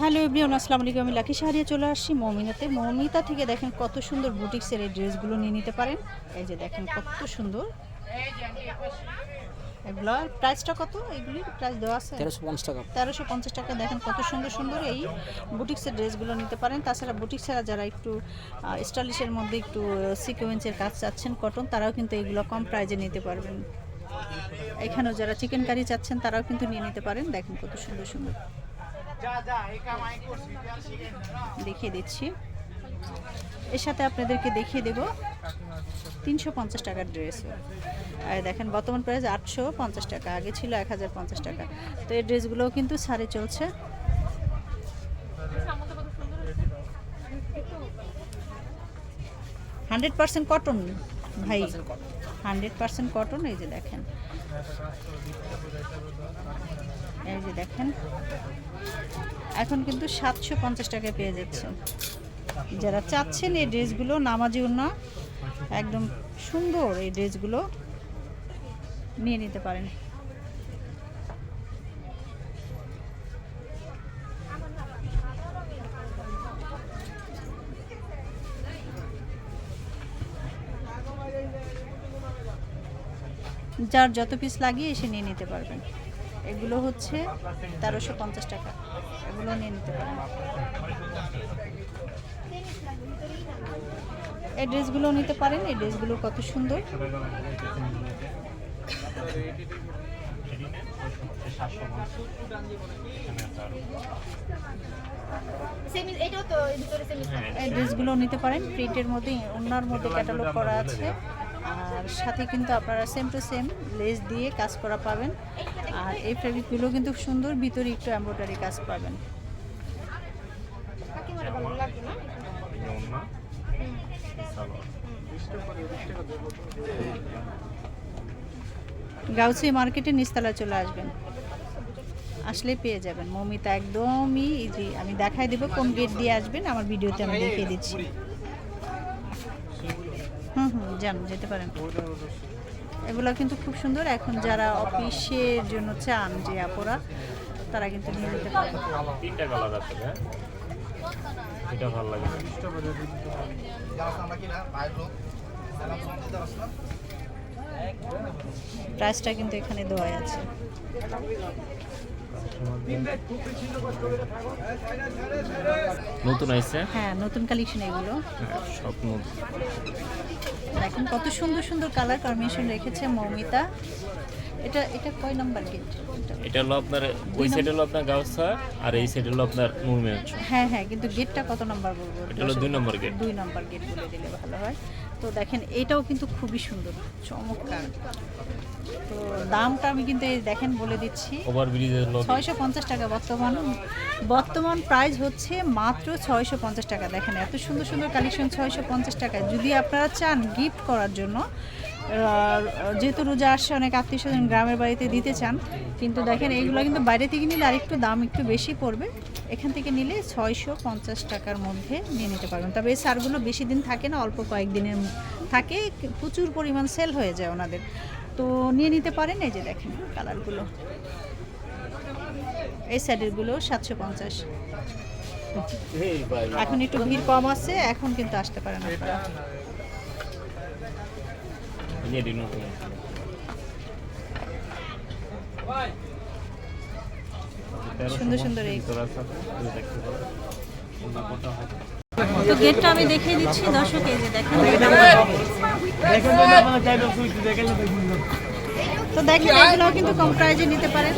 Hello everyone, আসসালামু আলাইকুম। আমি লাকি শাহরিয়া চলে আসছি মৌমিতাতে। মৌমিতা থেকে দেখেন কত সুন্দর বুটিক্সের এই ড্রেসগুলো নিয়ে নিতে পারেন। এই যে দেখেন কত সুন্দর এগুলো। প্রাইসটা কত? এগুলির প্রাইস দেওয়া আছে 1350 টাকা। 1350 টাকা। দেখেন কত সুন্দর সুন্দর এই বুটিক্সের ড্রেসগুলো নিতে পারেন। তাছাড়া বুটিক্স ছাড়া যারা একটু স্টাইলিশের মধ্যে একটু সিকোয়েন্সের কাজ চাচ্ছেন কটন, তারাও কিন্তু এগুলো কম প্রাইজে নিতে পারবেন। এখানেও যারা চিকেন কারি চাচ্ছেন তারাও কিন্তু নিয়ে নিতে পারেন। দেখেন কত সুন্দর সুন্দর দেখিয়ে দিচ্ছি। এর সাথে আপনাদেরকে দেখিয়ে দেব 350 টাকার ড্রেস। আর দেখেন বর্তমান প্রাইস 850 টাকা, আগে ছিল 1050 টাকা। তো এই ড্রেসগুলোও কিন্তু ছাড়ে চলছে। হান্ড্রেড পার্সেন্ট কটন ভাই, 100% কটন। এই যে দেখেন, এই যে দেখেন এখন কিন্তু 750 টাকায় পেয়ে যাচ্ছেন। যারা চাচ্ছেন এই ড্রেসগুলো নামাজি ওড়না একদম সুন্দর, এই ড্রেসগুলো নিয়ে নিতে পারেন। যার যত পিস লাগিয়ে এসে নিয়ে নিতে পারবেন। এগুলো হচ্ছে 1350 টাকা, এগুলো নিয়ে নিতে পারেন। এই ড্রেসগুলো নিতে পারেন। এই ড্রেসগুলো কত সুন্দর। এই ড্রেসগুলো নিতে পারেন। প্রিন্টের মধ্যে, ওনার মধ্যে ক্যাটালগ করা আছে। আর সাথে কিন্তু আপনারা সেম টু সেম লেস দিয়ে কাজ করা পাবেন। আর এই ফেব্রিকগুলো কিন্তু সুন্দর, ভিতরে একটু এমব্রয়ডারি কাজ পাবেন। গাউসি মার্কেটে নিচতলায় চলে আসবেন, আসলেই পেয়ে যাবেন মৌমিতা। একদমই ইজি। আমি দেখাই দেবো কোন গেট দিয়ে আসবেন, আমার ভিডিওতে আমি দেখিয়ে দিচ্ছি। যান, যেতে পারেন। এগুলো কিন্তু খুব সুন্দর। এখন যারা অফিসের জন্য চান যে আপুরা, তারা কিন্তু নিয়ে নিতে পারেন। তিনটা কালার আছে, হ্যাঁ এটা ভালো লাগে। প্রাইসটা কিন্তু এখানে দেওয়া আছে। নতুন আইছে, হ্যাঁ নতুন কালেকশন এগুলো। সব নতুন। দেখেন কত সুন্দর সুন্দর কালার কম্বিনেশন রেখেছে মৌমিতা। এটা এটা কয় নাম্বার গেট? এটা হলো আপনার ওই সাইড হলো আপনার গাউসা, আর এই সাইড হলো আপনার মুভমেন্ট। হ্যাঁ হ্যাঁ, কিন্তু গেটটা কত নাম্বার বলবো? এটা হলো 2 নম্বর গেট। 2 নাম্বার গেট বলে দিলে ভালো হয়। তো দেখেন এটাও কিন্তু খুবই সুন্দর, চমৎকার। তো দামটা আমি কিন্তু এই দেখেন বলে দিচ্ছি, ওভার ব্রিজের লবি 650 টাকা। বর্তমান প্রাইস হচ্ছে মাত্র 650 টাকা। দেখেন এত সুন্দর সুন্দর কালেকশন 650 টাকায়। যদি আপনারা চান গিফট করার জন্য, যেহেতু রোজা আসছে, অনেক আত্মীয় স্বজন গ্রামের বাড়িতে দিতে চান, কিন্তু দেখেন এইগুলো কিন্তু বাইরে থেকে নিলে আরেকটু দাম একটু বেশি পড়বে। এখান থেকে নিলে 650 টাকার মধ্যে নিয়ে নিতে পারবেন। তবে এই সারগুলো বেশি দিন থাকে না, অল্প কয়েকদিনের থাকে, প্রচুর পরিমাণ সেল হয়ে যায় ওনাদের। তো নিয়ে নিতে পারেন। এই যে দেখেন কালারগুলো, এই সাইডেরগুলো 750। এখন একটু ভিড় কম আছে, এখন কিন্তু আসতে পারেন আপনারা। সুন্দর সুন্দর এই তো গেটটা আমি দেখিয়ে দিচ্ছি দর্শক। এই যে দেখেন, তো দেখেন এগুলো কিন্তু কম প্রাইজে নিতে পারেন।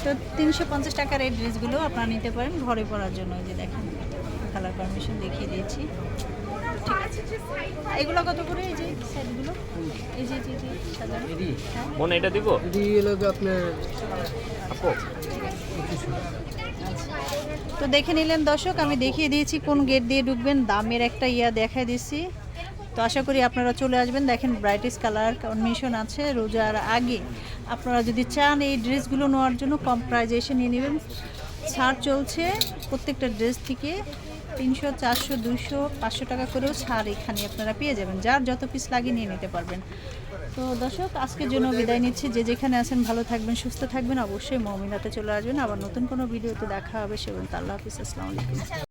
তো 350 টাকার এই ড্রেসগুলো আপনারা নিতে পারেন ঘরে পরার জন্য। এই যে দেখেন কালার কম্বিনেশন দেখিয়ে দিয়েছি। ঠিক আছে, এগুলো কত করে? এই যে সেটগুলো, এই যে সাজানো। মনে এটা দিব আপনার তো দেখে নিলেন দর্শক, আমি দেখিয়ে দিয়েছি কোন গেট দিয়ে ঢুকবেন, দামের একটা দেখাই দিয়েছি। তো আশা করি আপনারা চলে আসবেন। দেখেন ব্রাইটিশ কালার কম্বিনেশন আছে। রোজার আগে আপনারা যদি চান এই ড্রেসগুলো নেওয়ার জন্য, কম প্রাইজে এসে নিয়ে নেবেন। ছাড় চলছে প্রত্যেকটা ড্রেস থেকে 300, 400, 200, 500 টাকা করেও ছাড় এখানে আপনারা পেয়ে যাবেন। যার যত পিস লাগে নিয়ে নিতে পারবেন। তো দর্শক আজকের জন্য বিদায় নিচ্ছি, যে যেখানে আছেন ভালো থাকবেন, সুস্থ থাকবেন, অবশ্যই মমিনাতে চলে আসবেন। আবার নতুন কোনো ভিডিওতে দেখা হবে। সে পর্যন্ত আল্লাহ হাফিজ, আসসালামু আলাইকুম।